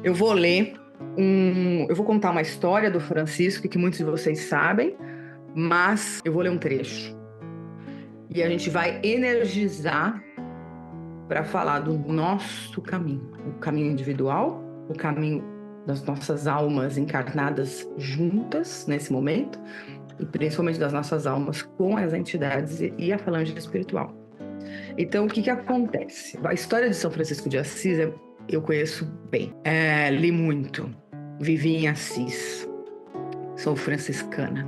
Eu vou ler eu vou contar uma história do Francisco que muitos de vocês sabem, mas eu vou ler um trecho. E a gente vai energizar para falar do nosso caminho, o caminho individual, o caminho das nossas almas encarnadas juntas nesse momento, e principalmente das nossas almas com as entidades e a falange espiritual. Então, o que acontece? A história de São Francisco de Assis eu conheço bem. Li muito, vivi em Assis, sou franciscana.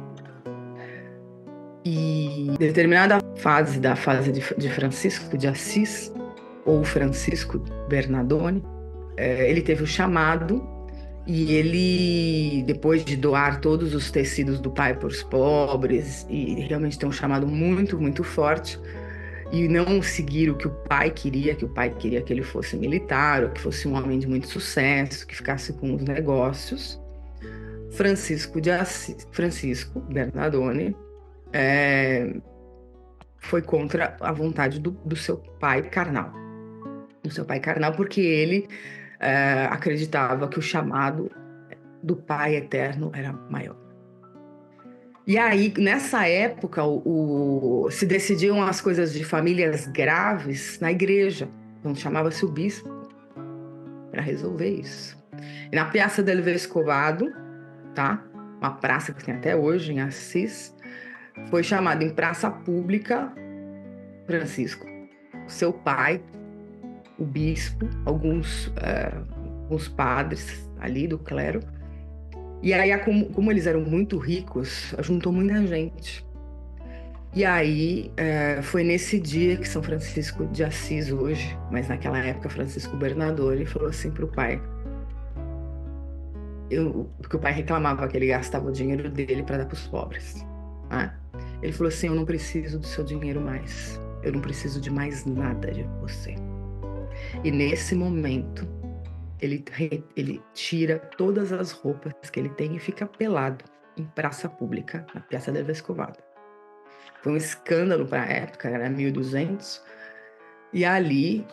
E determinada fase da fase de Francisco de Assis, ou Francisco Bernardone, ele teve o chamado e ele, depois de doar todos os tecidos do pai para os pobres e realmente ter um chamado muito, muito forte, e não seguir o que o pai queria, que o pai queria que ele fosse militar, ou que fosse um homem de muito sucesso, que ficasse com os negócios. Francisco Bernardone foi contra a vontade do seu pai carnal. Do seu pai carnal, porque ele acreditava que o chamado do Pai Eterno era maior. E aí, nessa época, se decidiam as coisas de famílias graves na igreja. Então, chamava-se o bispo para resolver isso. E na Piazza del Vescovado, tá? Uma praça que tem até hoje em Assis, foi chamado em praça pública Francisco. Seu pai, o bispo, alguns padres ali do clero. E aí, como eles eram muito ricos, juntou muita gente. E aí, foi nesse dia que São Francisco de Assis hoje, mas naquela época Francisco Bernardone, falou assim para o pai, porque o pai reclamava que ele gastava o dinheiro dele para dar para os pobres. Né? Ele falou assim, eu não preciso do seu dinheiro mais, eu não preciso de mais nada de você. E nesse momento, ele tira todas as roupas que ele tem e fica pelado em praça pública, na Piazza del Vescovado. Foi um escândalo para a época, era 1200, e ali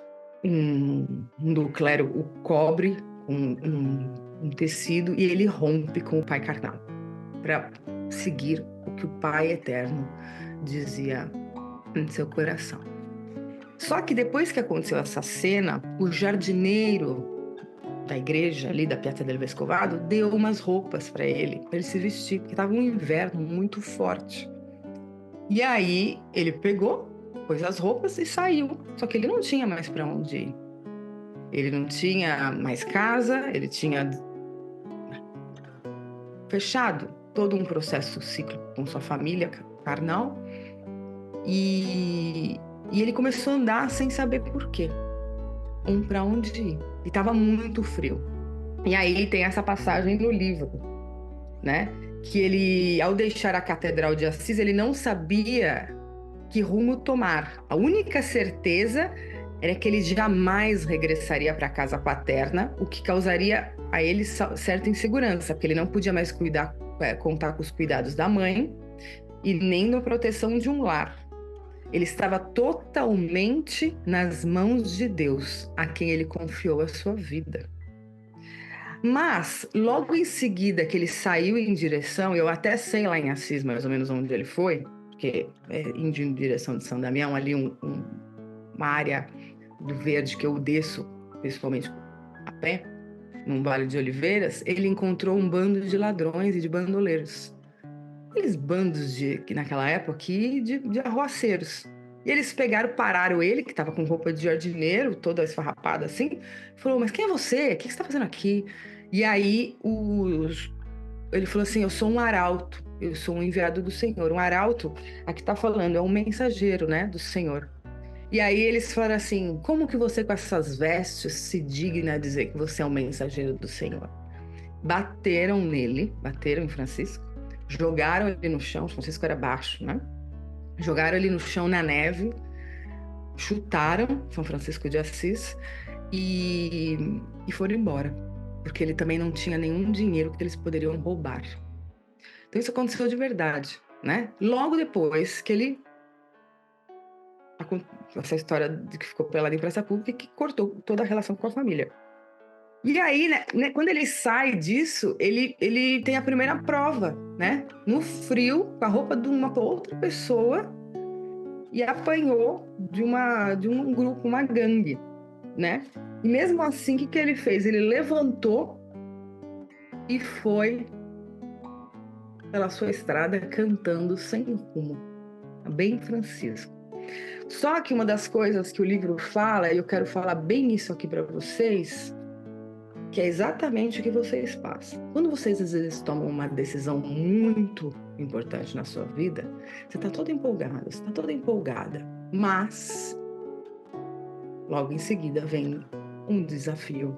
um do clero o cobre com um tecido e ele rompe com o pai carnal para seguir o que o Pai Eterno dizia em seu coração. Só que depois que aconteceu essa cena, o jardineiro da igreja ali da Piazza del Vescovado deu umas roupas para ele se vestir, porque estava um inverno muito forte. E aí ele pegou, pôs as roupas e saiu. Só que ele não tinha mais para onde ir. Ele não tinha mais casa, ele tinha fechado todo um processo ciclo com sua família carnal. E ele começou a andar sem saber por quê. Para onde ir. E estava muito frio. E aí tem essa passagem no livro, né? Que ele, ao deixar a Catedral de Assis, ele não sabia que rumo tomar. A única certeza era que ele jamais regressaria para a casa paterna, o que causaria a ele certa insegurança, porque ele não podia mais contar com os cuidados da mãe e nem na proteção de um lar. Ele estava totalmente nas mãos de Deus, a quem ele confiou a sua vida. Mas, logo em seguida que ele saiu em direção, eu até sei lá em Assis mais ou menos onde ele foi, porque indo em direção de São Damião, ali uma área do verde que eu desço, principalmente a pé, num vale de oliveiras, ele encontrou um bando de ladrões e de bandoleiros. Aqueles bandos que naquela época de arruaceiros. E eles pararam ele, que estava com roupa de jardineiro, toda esfarrapada assim, falou, mas quem é você? O que você está fazendo aqui? E aí ele falou assim, eu sou um arauto, eu sou um enviado do Senhor. Um arauto, aqui está falando, é um mensageiro, né, do Senhor. E aí eles falaram assim, como que você com essas vestes se digna a dizer que você é um mensageiro do Senhor? Bateram em Francisco, jogaram ele no chão, Francisco era baixo, né? Jogaram ele no chão na neve, chutaram São Francisco de Assis e foram embora, porque ele também não tinha nenhum dinheiro que eles poderiam roubar. Então isso aconteceu de verdade, né? Logo depois que ele essa história de que ficou pelado em praça pública e que cortou toda a relação com a família. E aí, né, quando ele sai disso, ele tem a primeira prova, né? No frio, com a roupa de uma outra pessoa, e apanhou de um grupo, uma gangue, né? E mesmo assim, o que ele fez? Ele levantou e foi pela sua estrada cantando sem rumo, bem Francisco. Só que uma das coisas que o livro fala, e eu quero falar bem isso aqui para vocês, que é exatamente o que vocês passam. Quando vocês às vezes tomam uma decisão muito importante na sua vida, você está toda empolgada, você está toda empolgada, mas logo em seguida vem um desafio,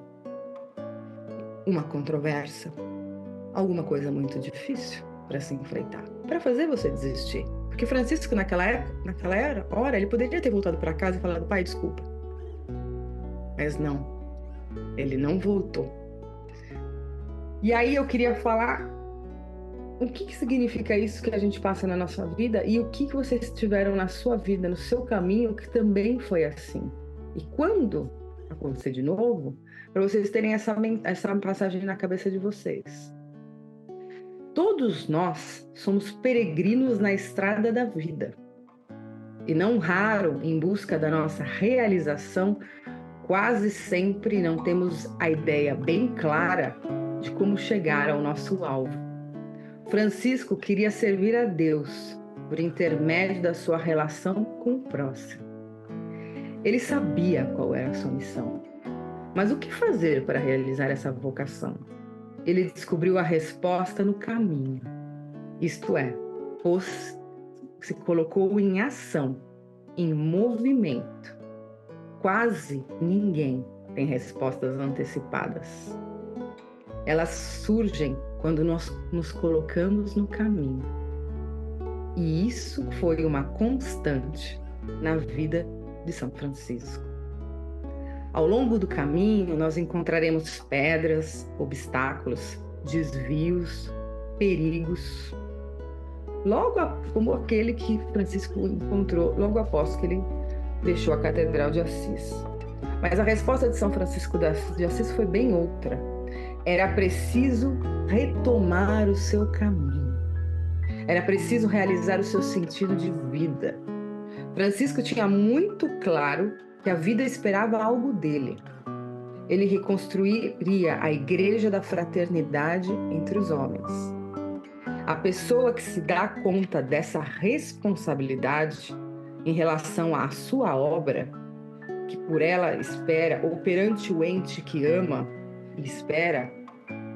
uma controvérsia, alguma coisa muito difícil para se enfrentar, para fazer você desistir. Porque Francisco, naquela hora, ele poderia ter voltado para casa e falado: pai, desculpa. Mas não, ele não voltou. E aí eu queria falar o que significa isso que a gente passa na nossa vida e o que vocês tiveram na sua vida, no seu caminho, que também foi assim. E quando acontecer de novo, para vocês terem essa passagem na cabeça de vocês. Todos nós somos peregrinos na estrada da vida. E não raro, em busca da nossa realização, quase sempre não temos a ideia bem clara de como chegar ao nosso alvo. Francisco queria servir a Deus por intermédio da sua relação com o próximo. Ele sabia qual era a sua missão. Mas o que fazer para realizar essa vocação? Ele descobriu a resposta no caminho. Isto é, se colocou em ação, em movimento. Quase ninguém tem respostas antecipadas. Elas surgem quando nós nos colocamos no caminho. E isso foi uma constante na vida de São Francisco. Ao longo do caminho, nós encontraremos pedras, obstáculos, desvios, perigos. Como aquele que Francisco encontrou logo após que ele deixou a Catedral de Assis. Mas a resposta de São Francisco de Assis foi bem outra. Era preciso retomar o seu caminho. Era preciso realizar o seu sentido de vida. Francisco tinha muito claro que a vida esperava algo dele. Ele reconstruiria a igreja da fraternidade entre os homens. A pessoa que se dá conta dessa responsabilidade em relação à sua obra, que por ela espera, ou perante o ente que ama e espera,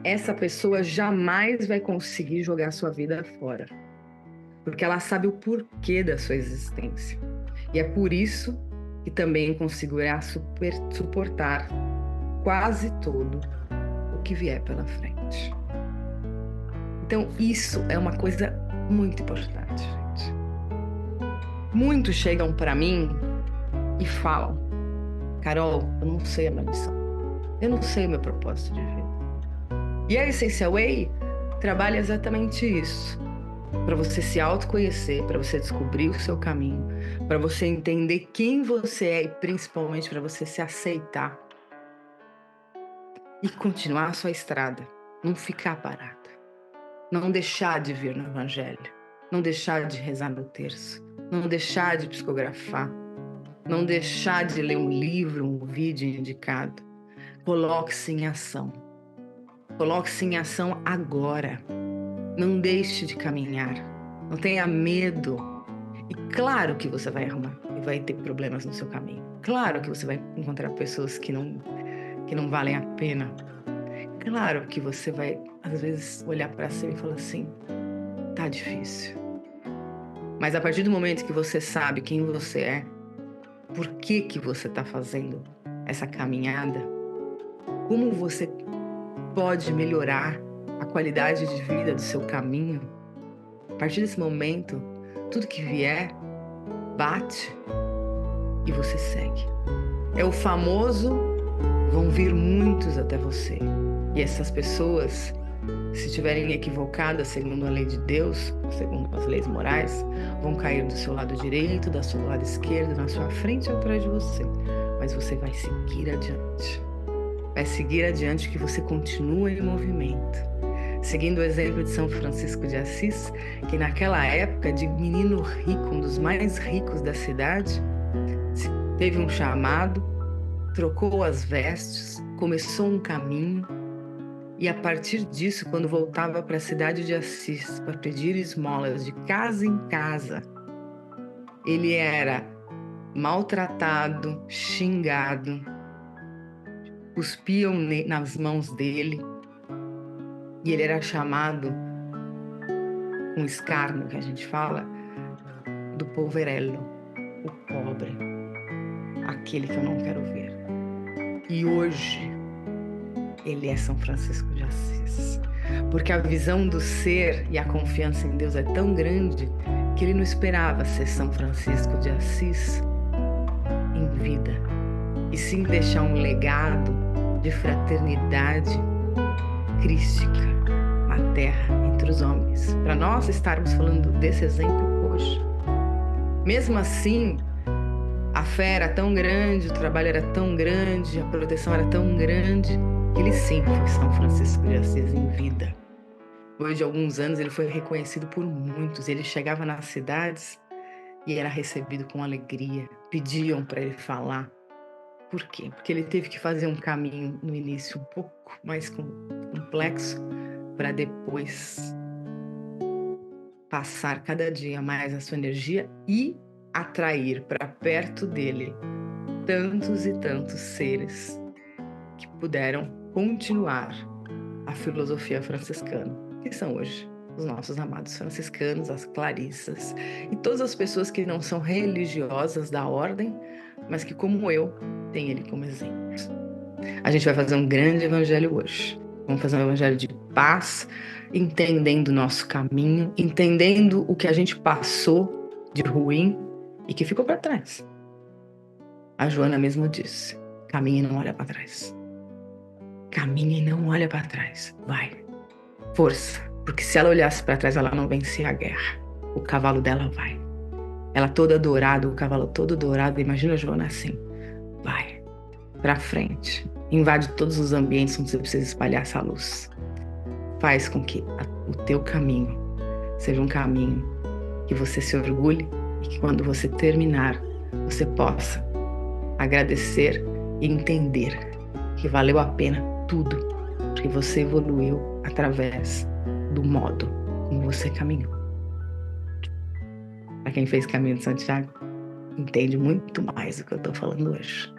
essa pessoa jamais vai conseguir jogar sua vida fora. Porque ela sabe o porquê da sua existência. E é por isso que também conseguirá suportar quase tudo o que vier pela frente. Então, isso é uma coisa muito importante, gente. Muitos chegam para mim e falam: Carol, eu não sei a minha missão. Eu não sei o meu propósito de vida. E a Essential Way trabalha exatamente isso. Para você se autoconhecer, para você descobrir o seu caminho, para você entender quem você é e principalmente para você se aceitar e continuar a sua estrada, não ficar parada, não deixar de vir no Evangelho, não deixar de rezar no terço, não deixar de psicografar, não deixar de ler um livro, um vídeo indicado. Coloque-se em ação. Coloque-se em ação agora. Não deixe de caminhar. Não tenha medo. E claro que você vai arrumar e vai ter problemas no seu caminho. Claro que você vai encontrar pessoas que não valem a pena. Claro que você vai, às vezes, olhar para cima e falar assim: tá difícil. Mas a partir do momento que você sabe quem você é, por que você está fazendo essa caminhada, como você pode melhorar a qualidade de vida do seu caminho, a partir desse momento, tudo que vier, bate e você segue. É o famoso: vão vir muitos até você. E essas pessoas, se estiverem equivocadas segundo a lei de Deus, segundo as leis morais, vão cair do seu lado direito, do seu lado esquerdo, na sua frente ou atrás de você. Mas você vai seguir adiante. vai seguir adiante, que você continua em movimento. Seguindo o exemplo de São Francisco de Assis, que naquela época, de menino rico, um dos mais ricos da cidade, teve um chamado, trocou as vestes, começou um caminho, e a partir disso, quando voltava para a cidade de Assis para pedir esmolas de casa em casa, ele era maltratado, xingado, cuspiam nas mãos dele, e ele era chamado, um escárnio que a gente fala, do poverello, o pobre, aquele que eu não quero ver. E hoje ele é São Francisco de Assis, porque a visão do ser e a confiança em Deus é tão grande que ele não esperava ser São Francisco de Assis em vida, e sim deixar um legado de fraternidade crística na terra, entre os homens, para nós estarmos falando desse exemplo hoje. Mesmo assim, a fé era tão grande, o trabalho era tão grande, a proteção era tão grande, que ele sim foi São Francisco de Assis em vida. Depois de alguns anos, ele foi reconhecido por muitos. Ele chegava nas cidades e era recebido com alegria. Pediam para ele falar. Por quê? Porque ele teve que fazer um caminho no início um pouco mais complexo, para depois passar cada dia mais a sua energia e atrair para perto dele tantos e tantos seres que puderam continuar a filosofia franciscana, que são hoje os nossos amados franciscanos, as clarissas e todas as pessoas que não são religiosas da ordem, mas que, como eu, têm ele como exemplo. A gente vai fazer um grande evangelho hoje. Vamos fazer um evangelho de paz, entendendo o nosso caminho, entendendo o que a gente passou de ruim e que ficou para trás. A Joana mesmo disse: caminha e não olha para trás. Caminha e não olha para trás. Vai. Força. Porque se ela olhasse para trás, ela não vencia a guerra. O cavalo dela vai. Ela toda dourada, o cavalo todo dourado. Imagina a Joana assim. Vai. Para frente. Invade todos os ambientes onde você precisa espalhar essa luz. Faz com que o teu caminho seja um caminho que você se orgulhe e que quando você terminar, você possa agradecer e entender que valeu a pena tudo, porque você evoluiu através do modo como você caminhou. Para quem fez Caminho de Santiago, entende muito mais do que eu estou falando hoje.